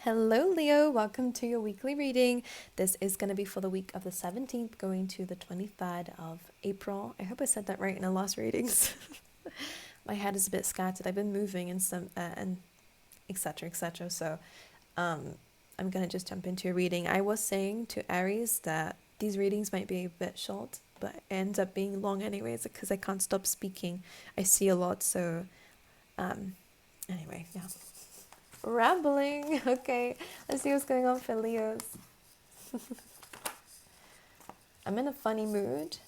Hello, Leo. Welcome to your weekly reading. This is going to be for the week of the 17th going to the 23rd of April. I hope I said that right in the last readings. My head is a bit scattered. I've been moving and and etc. etc. So I'm going to just jump into a reading. I was saying to Aries that these readings might be a bit short, but it ends up being long anyways because I can't stop speaking. I see a lot, so anyway, yeah. Rambling. Okay, let's see what's going on for Leos. I'm in a funny mood.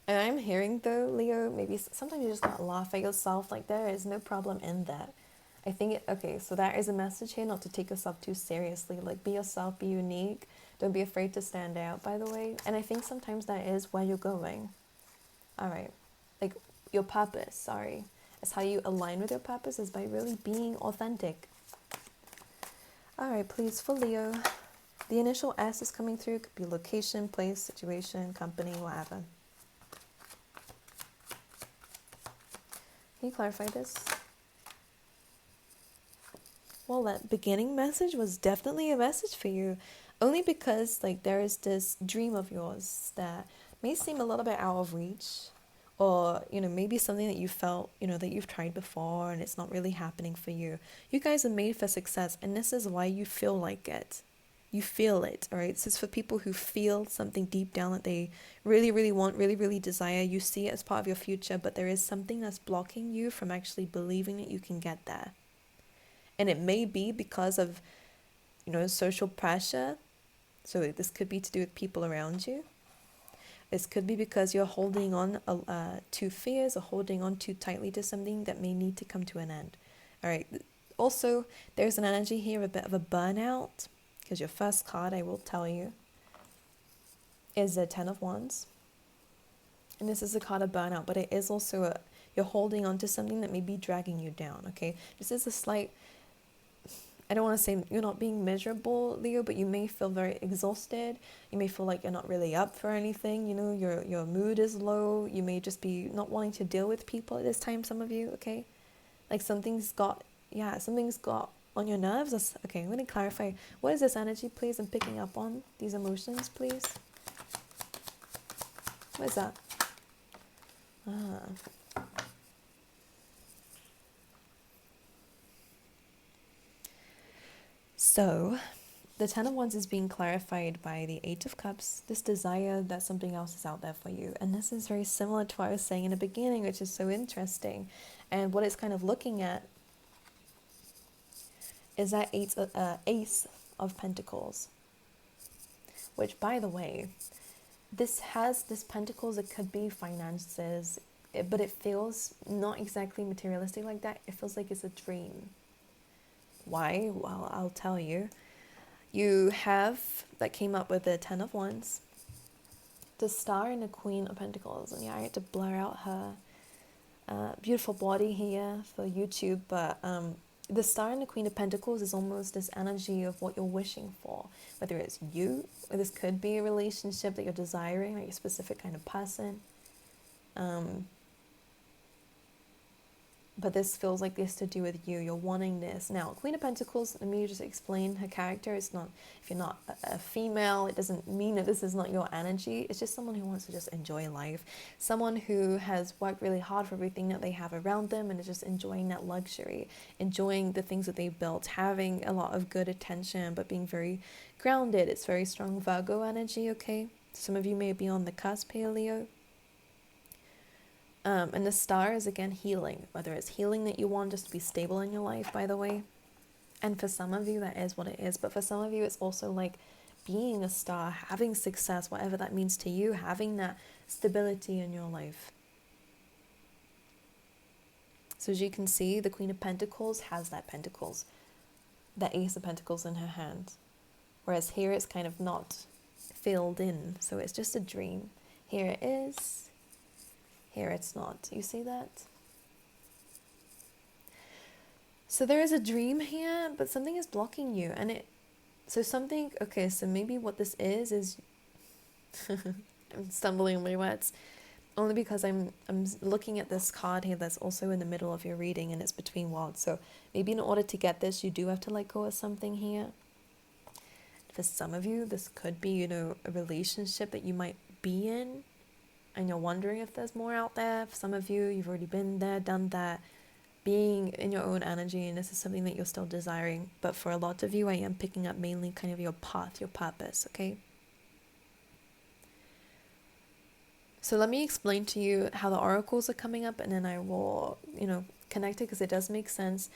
And I'm hearing though, Leo, maybe sometimes you just gotta laugh at yourself. Like there is no problem in that. I think okay, so that is a message here, not to take yourself too seriously. Like be yourself, be unique. Don't be afraid to stand out, by the way. And I think sometimes that is where you're going. All right. Like your purpose, sorry. It's how you align with your purpose is by really being authentic. All right, please, for Leo. The initial S is coming through. It could be location, place, situation, company, whatever. Can you clarify this? Well, that beginning message was definitely a message for you. Only because like there is this dream of yours that may seem a little bit out of reach. Or, maybe something that you felt, that you've tried before and it's not really happening for you. You guys are made for success, and this is why you feel like it. You feel it, all right? This is for people who feel something deep down that they really, really want, really, really desire. You see it as part of your future, but there is something that's blocking you from actually believing that you can get there. And it may be because of, social pressure. So this could be to do with people around you. This could be because you're holding on to fears or holding on too tightly to something that may need to come to an end. All right. Also, there's an energy here, a bit of a burnout, because your first card, I will tell you, is the Ten of Wands. And this is a card of burnout, but it is also you're holding on to something that may be dragging you down, okay? This is a slight, I don't want to say you're not being miserable, Leo, but you may feel very exhausted. You may feel like you're not really up for anything. Your mood is low. You may just be not wanting to deal with people at this time, some of you, okay? Like something's got on your nerves. Okay, I'm going to clarify. What is this energy, please? I'm picking up on these emotions, please. What is that? So, the Ten of Wands is being clarified by the Eight of Cups, this desire that something else is out there for you. And this is very similar to what I was saying in the beginning, which is so interesting. And what it's kind of looking at is that Ace of Pentacles. Which, by the way, this Pentacles, it could be finances, but it feels not exactly materialistic like that. It feels like it's a dream. Why? Well, I'll tell you. You have, that came up with the Ten of Wands, the Star and the Queen of Pentacles. And yeah, I had to blur out her beautiful body here for YouTube. But the Star and the Queen of Pentacles is almost this energy of what you're wishing for. Whether it's you, or this could be a relationship that you're desiring, like a specific kind of person. But this feels like this to do with you. You're wanting this. Now, Queen of Pentacles, let me just explain her character. It's not, if you're not a female, it doesn't mean that this is not your energy. It's just someone who wants to just enjoy life. Someone who has worked really hard for everything that they have around them and is just enjoying that luxury, enjoying the things that they've built, having a lot of good attention, but being very grounded. It's very strong Virgo energy, okay? Some of you may be on the cusp here, Leo. And the Star is, again, healing. Whether it's healing that you want just to be stable in your life, by the way. And for some of you, that is what it is. But for some of you, it's also like being a star, having success, whatever that means to you, having that stability in your life. So as you can see, the Queen of Pentacles has that Ace of Pentacles in her hand. Whereas here it's kind of not filled in. So it's just a dream. Here it is. Here it's not. You see that? So there is a dream here, but something is blocking you. So maybe what this is I'm stumbling on my words. Only because I'm looking at this card here that's also in the middle of your reading and it's between worlds. So maybe in order to get this, you do have to let go of something here. For some of you, this could be, you know, a relationship that you might be in and you're wondering if there's more out there. For some of you, you've already been there, done that, being in your own energy, and this is something that you're still desiring. But for a lot of you, I am picking up mainly kind of your path, your purpose, okay? So let me explain to you how the oracles are coming up, and then I will, you know, connect it because it does make sense.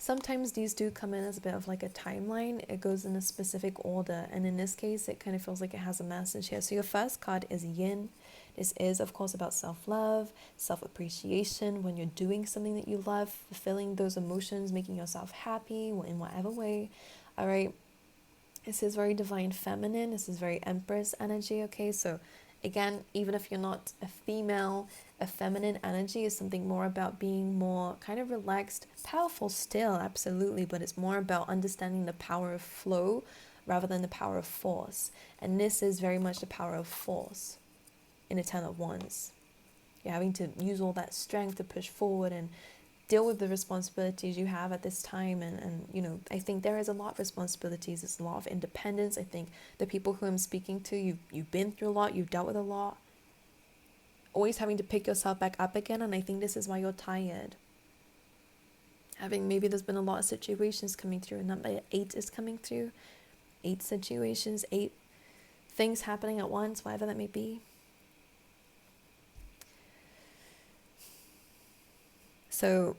Sometimes these do come in as a bit of like a timeline. It goes in a specific order, and in this case, it kind of feels like it has a message here. So your first card is Yin. This is, of course, about self-love, self-appreciation, when you're doing something that you love, fulfilling those emotions, making yourself happy in whatever way, all right? This is very divine feminine. This is very Empress energy, okay? So again, even if you're not a female, a feminine energy is something more about being more kind of relaxed, powerful still, absolutely, but it's more about understanding the power of flow rather than the power of force. And this is very much the power of force in a Ten of Wands. You're having to use all that strength to push forward and deal with the responsibilities you have at this time, and you know, I think there is a lot of responsibilities. There's a lot of independence. I think the people who I'm speaking to, you've been through a lot, you've dealt with a lot, always having to pick yourself back up again, and I think this is why you're tired. Maybe there's been a lot of situations coming through, and number 8 is coming through. 8 situations, 8 things happening at once, whatever that may be. So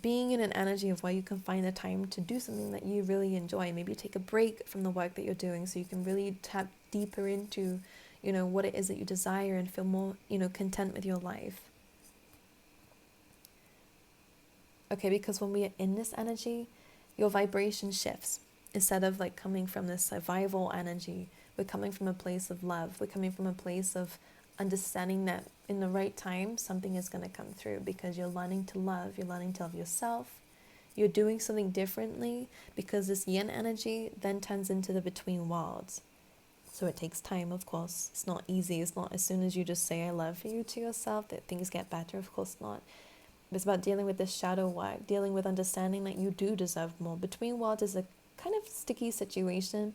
being in an energy of where you can find the time to do something that you really enjoy. Maybe take a break from the work that you're doing so you can really tap deeper into, you know, what it is that you desire and feel more, you know, content with your life. Okay, because when we are in this energy, your vibration shifts. Instead of like coming from this survival energy, we're coming from a place of love. We're coming from a place of understanding that in the right time, something is going to come through because you're learning to love. You're learning to love yourself. You're doing something differently because this yin energy then turns into the between worlds. So it takes time, of course. It's not easy. It's not as soon as you just say I love you to yourself that things get better. Of course not. It's about dealing with this shadow work, dealing with understanding that you do deserve more. Between worlds is a kind of sticky situation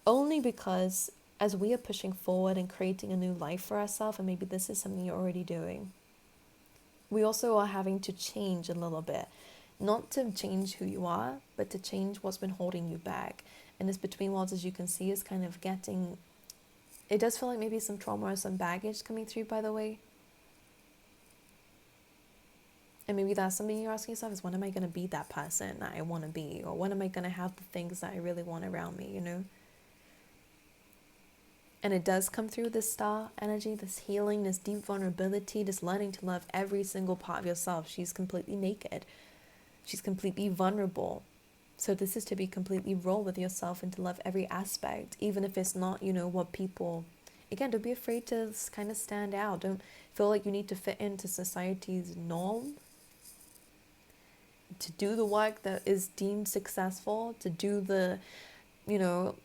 only because as we are pushing forward and creating a new life for ourselves, and maybe this is something you're already doing, we also are having to change a little bit. Not to change who you are, but to change what's been holding you back. And this between worlds, as you can see, is kind of getting... It does feel like maybe some trauma or some baggage coming through, by the way. And maybe that's something you're asking yourself is, when am I going to be that person that I want to be? Or when am I going to have the things that I really want around me, you know? And it does come through this star energy, this healing, this deep vulnerability, this learning to love every single part of yourself. She's completely naked. She's completely vulnerable. So this is to be completely raw with yourself and to love every aspect, even if it's not, you know, what people... Again, don't be afraid to kind of stand out. Don't feel like you need to fit into society's norm. To do the work that is deemed successful, to do the, you know...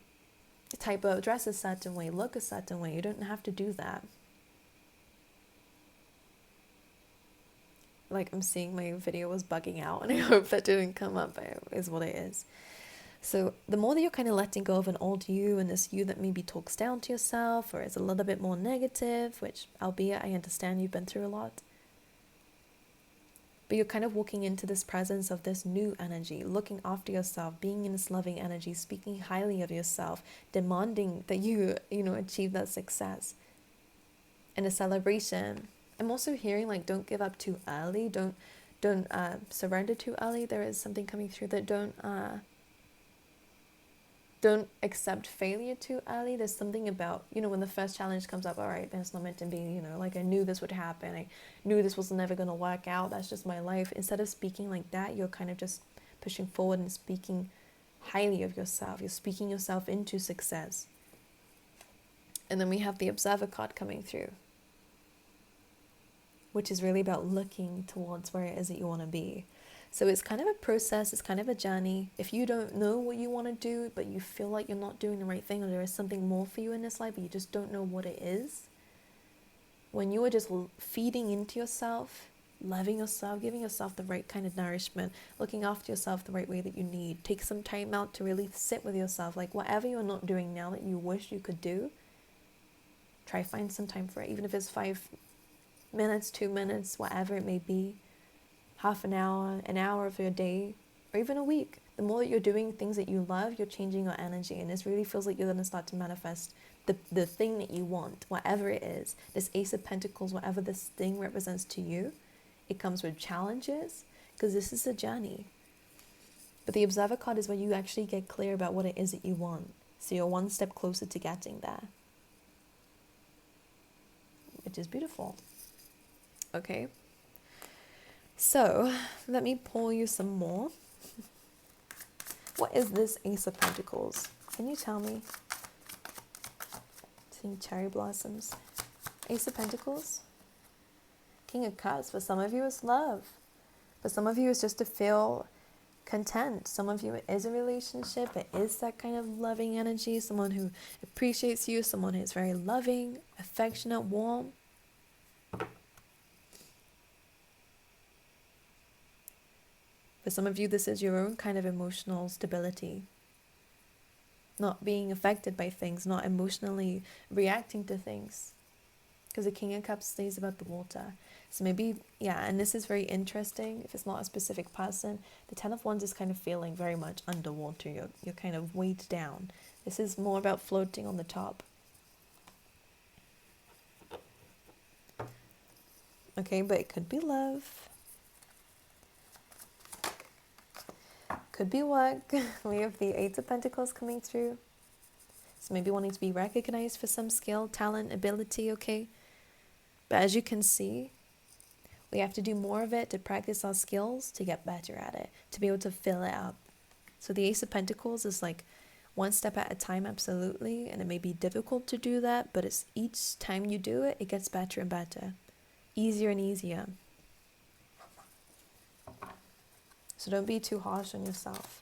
type of dress a certain way, look a certain way. You don't have to do that. Like, I'm seeing my video was bugging out and I hope that didn't come up, but it is what it is. So the more that you're kind of letting go of an old you and this you that maybe talks down to yourself or is a little bit more negative, which albeit I understand you've been through a lot, but you're kind of walking into this presence of this new energy, looking after yourself, being in this loving energy, speaking highly of yourself, demanding that you know, achieve that success. And a celebration. I'm also hearing like, don't give up too early. Don't surrender too early. There is something coming through that don't accept failure too early. There's something about, you know, when the first challenge comes up, all right, then it's not meant to be, you know, like I knew this would happen. I knew this was never going to work out. That's just my life. Instead of speaking like that, you're kind of just pushing forward and speaking highly of yourself. You're speaking yourself into success. And then we have the Observer card coming through, which is really about looking towards where it is that you want to be. So it's kind of a process, it's kind of a journey. If you don't know what you want to do, but you feel like you're not doing the right thing, or there is something more for you in this life, but you just don't know what it is, when you are just feeding into yourself, loving yourself, giving yourself the right kind of nourishment, looking after yourself the right way that you need. Take some time out to really sit with yourself. Like whatever you're not doing now that you wish you could do, try find some time for it. Even if it's 5 minutes, 2 minutes, whatever it may be, half an hour of your day, or even a week. The more that you're doing things that you love, you're changing your energy, and this really feels like you're going to start to manifest the thing that you want, whatever it is. This Ace of Pentacles, whatever this thing represents to you, it comes with challenges, because this is a journey. But the Observer card is where you actually get clear about what it is that you want. So you're one step closer to getting there, which is beautiful. Okay. So let me pull you some more. What is this Ace of Pentacles? Can you tell me? Seeing cherry blossoms. Ace of Pentacles. King of Cups. For some of you it's love. For some of you it's just to feel content. Some of you it is a relationship. It is that kind of loving energy. Someone who appreciates you. Someone who is very loving, affectionate, warm. For some of you this is your own kind of emotional stability. Not being affected by things, not emotionally reacting to things. Because the King of Cups stays about the water. So maybe, yeah, and this is very interesting. If it's not a specific person, the Ten of Wands is kind of feeling very much underwater. You're kind of weighed down. This is more about floating on the top. Okay, but it could be love. Could be work. We have the Eight of Pentacles coming through. So maybe wanting to be recognized for some skill, talent, ability, okay? But as you can see, we have to do more of it to practice our skills, to get better at it, to be able to fill it up. So the Ace of Pentacles is like one step at a time, absolutely. And it may be difficult to do that, but it's each time you do it, it gets better and better. Easier and easier. So don't be too harsh on yourself.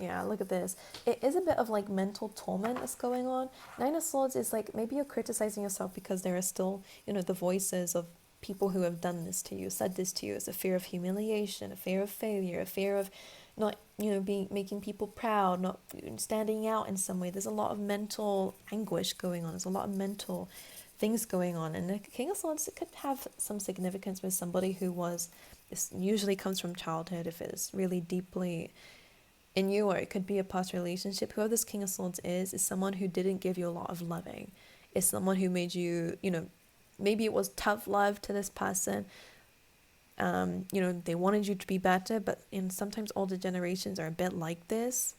Yeah, look at this. It is a bit of like mental torment that's going on. Nine of Swords is like maybe you're criticizing yourself because there are still, the voices of people who have done this to you, said this to you. It's a fear of humiliation, a fear of failure, a fear of not, making people proud, not standing out in some way. There's a lot of mental anguish going on. There's a lot of mental things going on. And the King of Swords, it could have some significance with somebody who was, this usually comes from childhood if it's really deeply in you, or it could be a past relationship. Whoever this King of Swords is someone who didn't give you a lot of loving. It's someone who made you, maybe it was tough love to this person. They wanted you to be better, but sometimes older generations are a bit like this,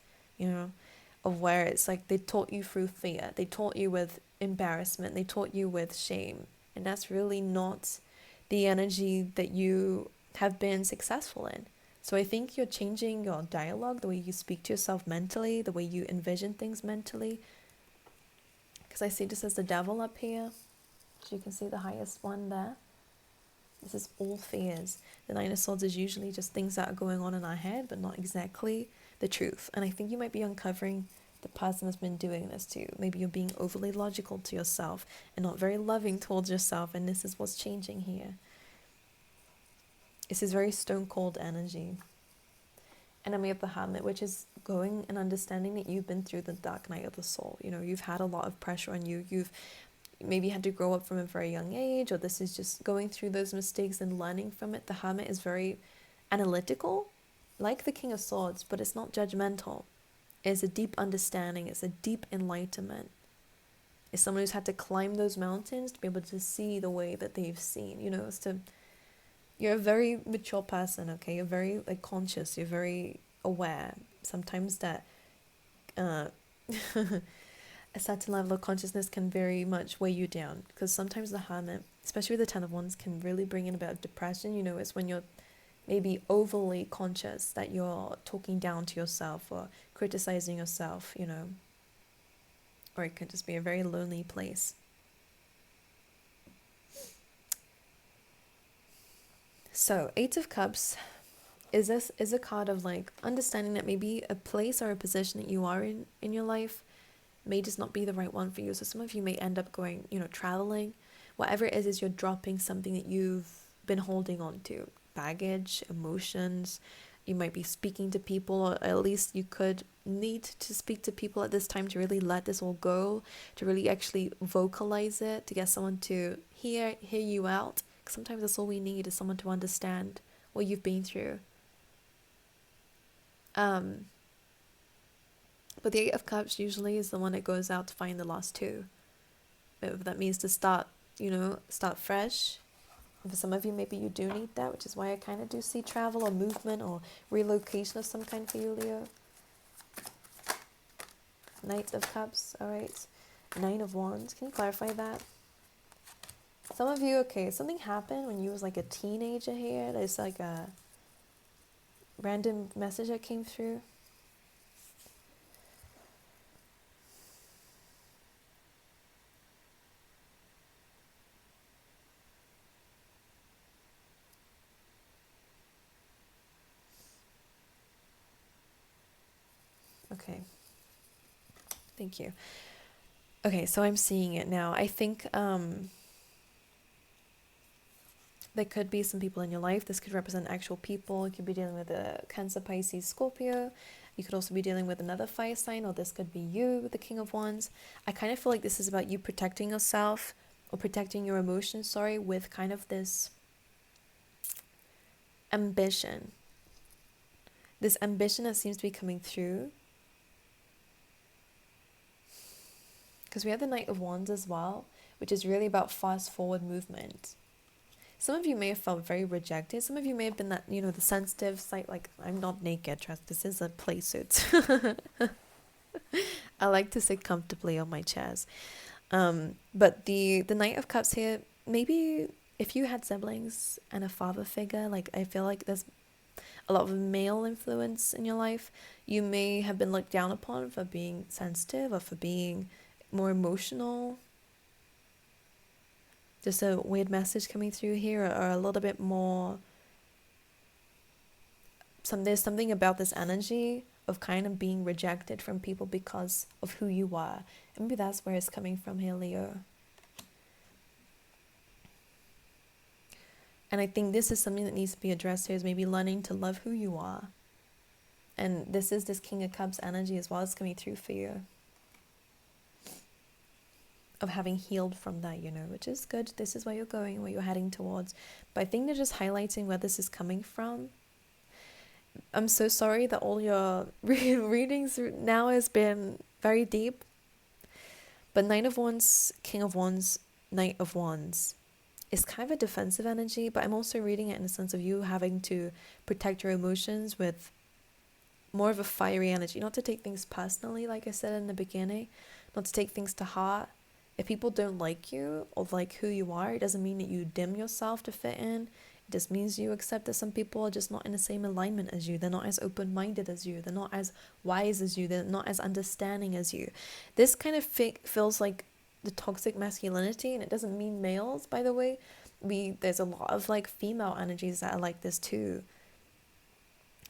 of where it's like they taught you through fear. They taught you with embarrassment. They taught you with shame. And that's really not the energy that you have been successful in. So I think you're changing your dialogue, the way you speak to yourself mentally, the way you envision things mentally. Because I see this as the devil up here. So you can see the highest one there. This is all fears. The Nine of Swords is usually just things that are going on in our head, but not exactly the truth. And I think you might be uncovering the person that's been doing this to you. Maybe you're being overly logical to yourself and not very loving towards yourself, and this is what's changing here. This is very stone cold energy. And then we have the Hermit, which is going and understanding that you've been through the dark night of the soul. You've had a lot of pressure on you. You've maybe had to grow up from a very young age, or this is just going through those mistakes and learning from it. The Hermit is very analytical, like the King of Swords, but it's not judgmental. It's a deep understanding. It's a deep enlightenment. It's someone who's had to climb those mountains to be able to see the way that they've seen. You're a very mature person, okay? You're very conscious. You're very aware. Sometimes that a certain level of consciousness can very much weigh you down, because sometimes the Hermit, especially with the Ten of Wands, can really bring in a bit of depression. It's when you're maybe overly conscious that you're talking down to yourself or criticizing yourself, or it could just be a very lonely place. So Eight of Cups is a card of understanding that maybe a place or a position that you are in your life may just not be the right one for you. So some of you may end up going, traveling. Whatever it is you're dropping something that you've been holding on to. Baggage, emotions. You might be speaking to people, or at least you could need to speak to people at this time to really let this all go, to really actually vocalize it, to get someone to hear you out. 'Cause sometimes that's all we need, is someone to understand what you've been through. But the Eight of Cups usually is the one that goes out to find the last two. If that means to start fresh. For some of you, maybe you do need that, which is why I kind of do see travel or movement or relocation of some kind for you, Leo. Knight of Cups, all right. Nine of Wands, can you clarify that? Some of you, okay, something happened when you was like a teenager here. There's like a random message that came through. Okay. Thank you. Okay, so I'm seeing it now. I think there could be some people in your life. This could represent actual people. You could be dealing with a Cancer, Pisces, Scorpio. You could also be dealing with another fire sign, or this could be you with the King of Wands. I kind of feel like this is about you protecting yourself, or protecting your emotions, with kind of this ambition. This ambition that seems to be coming through. Because we have the Knight of Wands as well, which is really about fast forward movement. Some of you may have felt very rejected. Some of you may have been that, the sensitive side, like, I'm not naked, trust, this is a play suit. I like to sit comfortably on my chairs. But the Knight of Cups here, maybe if you had siblings and a father figure, like, I feel like there's a lot of male influence in your life. You may have been looked down upon for being sensitive or for being more emotional. Just a weird message coming through here, or a little bit more. There's something about this energy of kind of being rejected from people because of who you are. And maybe that's where it's coming from here, Leo. And I think this is something that needs to be addressed here, is maybe learning to love who you are. And this is this King of Cups energy as well as coming through for you. Of having healed from that, which is good. This is where you're going, where you're heading towards. But I think they're just highlighting where this is coming from. I'm so sorry that all your readings now has been very deep. But Nine of Wands, King of Wands, Knight of Wands is kind of a defensive energy, but I'm also reading it in the sense of you having to protect your emotions with more of a fiery energy. Not to take things personally, like I said in the beginning. Not to take things to heart. If people don't like you or like who you are, it doesn't mean that you dim yourself to fit in. It just means you accept that some people are just not in the same alignment as you. They're not as open-minded as you. They're not as wise as you. They're not as understanding as you. This kind of feels like the toxic masculinity, and it doesn't mean males, by the way. There's a lot of like female energies that are like this too.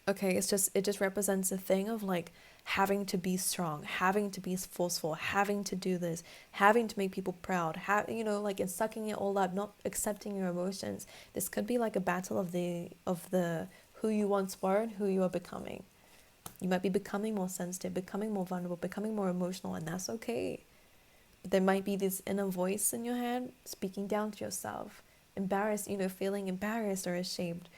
Okay, it just represents a thing of like having to be strong, having to be forceful, having to do this, having to make people proud, like, and sucking it all up, not accepting your emotions. This could be like a battle of the who you once were and who you are becoming. You might be becoming more sensitive, becoming more vulnerable, becoming more emotional, and that's okay. But there might be this inner voice in your head speaking down to yourself, embarrassed, feeling embarrassed or ashamed.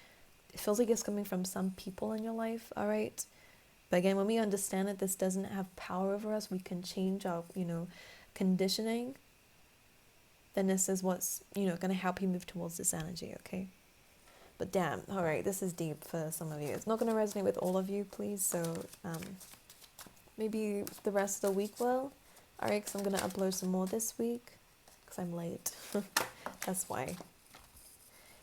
It feels like it's coming from some people in your life, all right? But again, when we understand that this doesn't have power over us, we can change our, conditioning, then this is what's, going to help you move towards this energy, okay? But damn, all right, this is deep for some of you. It's not going to resonate with all of you, please, so maybe the rest of the week will. All right, because I'm going to upload some more this week, because I'm late. That's why.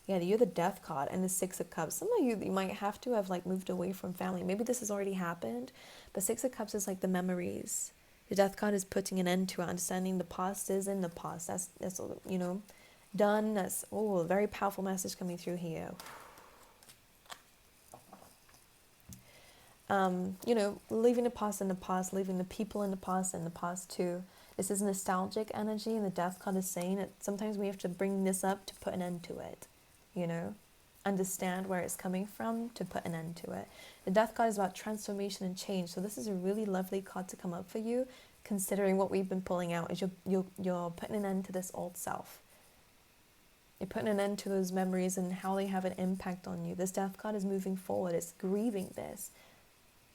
Yeah, you're the Death card and the Six of Cups. Some of you might have to have like moved away from family. Maybe this has already happened. But Six of Cups is like the memories. The Death card is putting an end to it, understanding the past is in the past. That's done. That's a very powerful message coming through here. leaving the past in the past, leaving the people in the past too. This is nostalgic energy, and the death card is saying that sometimes we have to bring this up to put an end to it, you know? Understand where it's coming from to put an end to it. The death card is about transformation and change, so this is a really lovely card to come up for you, considering what we've been pulling out is you're putting an end to this old self. You're putting an end to those memories and how they have an impact on you. This death card is moving forward, it's grieving this.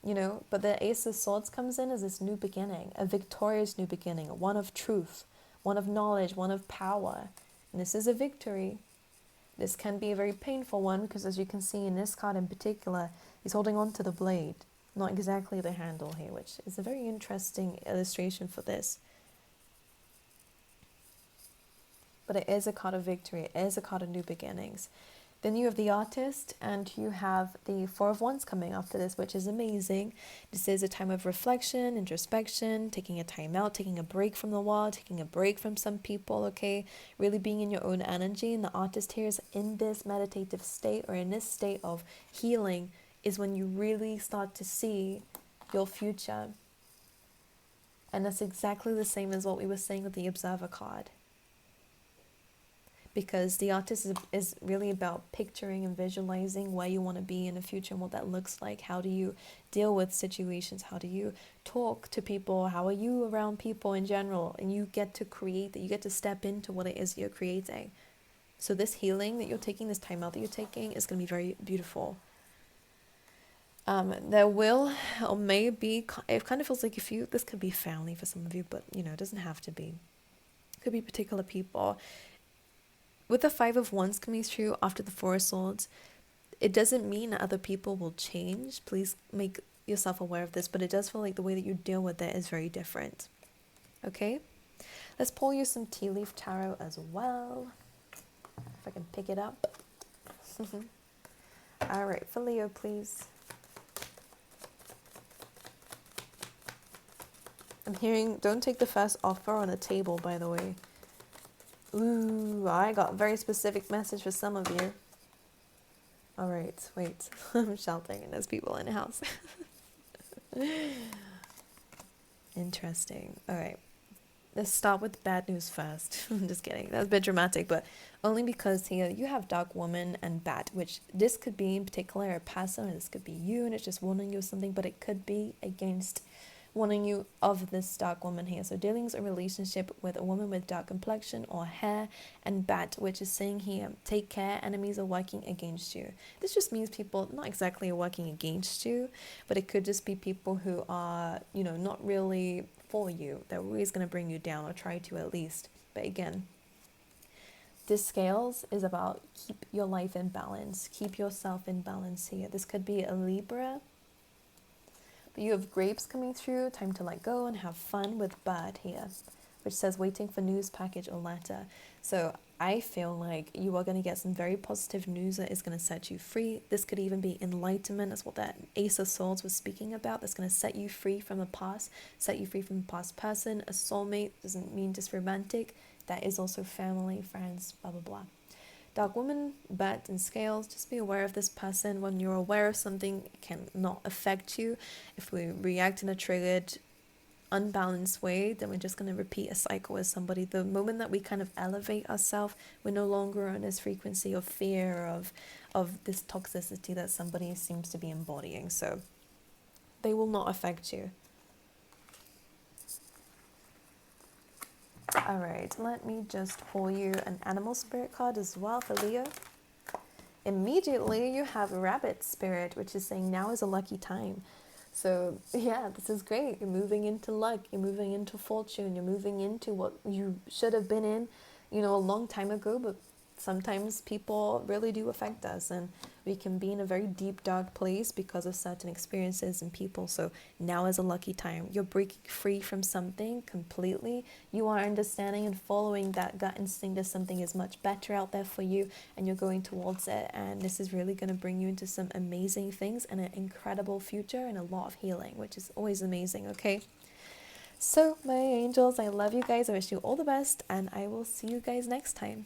But the Ace of Swords comes in as this new beginning, a victorious new beginning, one of truth, one of knowledge, one of power. And this is a victory. This can be a very painful one because, as you can see in this card in particular, he's holding on to the blade, not exactly the handle here, which is a very interesting illustration for this. But it is a card of victory, it is a card of new beginnings. Then you have the Artist, and you have the Four of Wands coming after this, which is amazing. This is a time of reflection, introspection, taking a time out, taking a break from the world, taking a break from some people, okay? Really being in your own energy. And the Artist here is in this meditative state, or in this state of healing, is when you really start to see your future. And that's exactly the same as what we were saying with the Observer card. Because the Artist is really about picturing and visualizing where you want to be in the future and what that looks like. How do you deal with situations? How do you talk to people? How are you around people in general? And you get to create that. You get to step into what it is you're creating. So this healing that you're taking, this time out that you're taking, is going to be very beautiful. There will, or maybe, it kind of feels like this could be family for some of you, but it doesn't have to be. It could be particular people. With the Five of Wands coming through after the Four of Swords, it doesn't mean that other people will change. Please make yourself aware of this, but it does feel like the way that you deal with it is very different. Okay? Let's pull you some tea leaf tarot as well. If I can pick it up. All right, for Leo, please. I'm hearing, don't take the first offer on the table, by the way. Ooh, I got a very specific message for some of you. All right, wait. I'm shouting and there's people in the house. Interesting. All right. Let's start with bad news first. I'm just kidding. That's a bit dramatic, but only because here you have Dark Woman and Bat, which this could be in particular a person, or this could be you, and it's just warning you of something, but it could be against warning you of this dark woman here. So dealing with a relationship with a woman with dark complexion or hair, and Bat, which is saying here, take care, enemies are working against you. This just means people not exactly are working against you, but it could just be people who are, not really for you. They're always going to bring you down, or try to at least. But again, this scales is about keep your life in balance. Keep yourself in balance here. This could be a Libra. But you have Grapes coming through, time to let go and have fun with Bird here, which says waiting for news, package or letter. So I feel like you are going to get some very positive news that is going to set you free. This could even be enlightenment. That's what that Ace of Swords was speaking about. That's going to set you free from the past, set you free from the past person. A soulmate doesn't mean just romantic. That is also family, friends, blah, blah, blah. Dark Woman, Bat and Scales, just be aware of this person. When you're aware of something, it can not affect you. If we react in a triggered, unbalanced way, then we're just going to repeat a cycle with somebody. The moment that we kind of elevate ourselves, we're no longer on this frequency of fear, of this toxicity that somebody seems to be embodying. So they will not affect you. All right, let me just pull you an animal spirit card as well for Leo. Immediately you have Rabbit Spirit, which is saying now is a lucky time. So yeah, this is great. You're moving into luck, you're moving into fortune, you're moving into what you should have been in, a long time ago, but sometimes people really do affect us, and we can be in a very deep, dark place because of certain experiences and people. So now is a lucky time. You're breaking free from something completely. You are understanding and following that gut instinct that something is much better out there for you, and you're going towards it. And this is really going to bring you into some amazing things and an incredible future and a lot of healing, which is always amazing, okay? So my angels, I love you guys. I wish you all the best, and I will see you guys next time.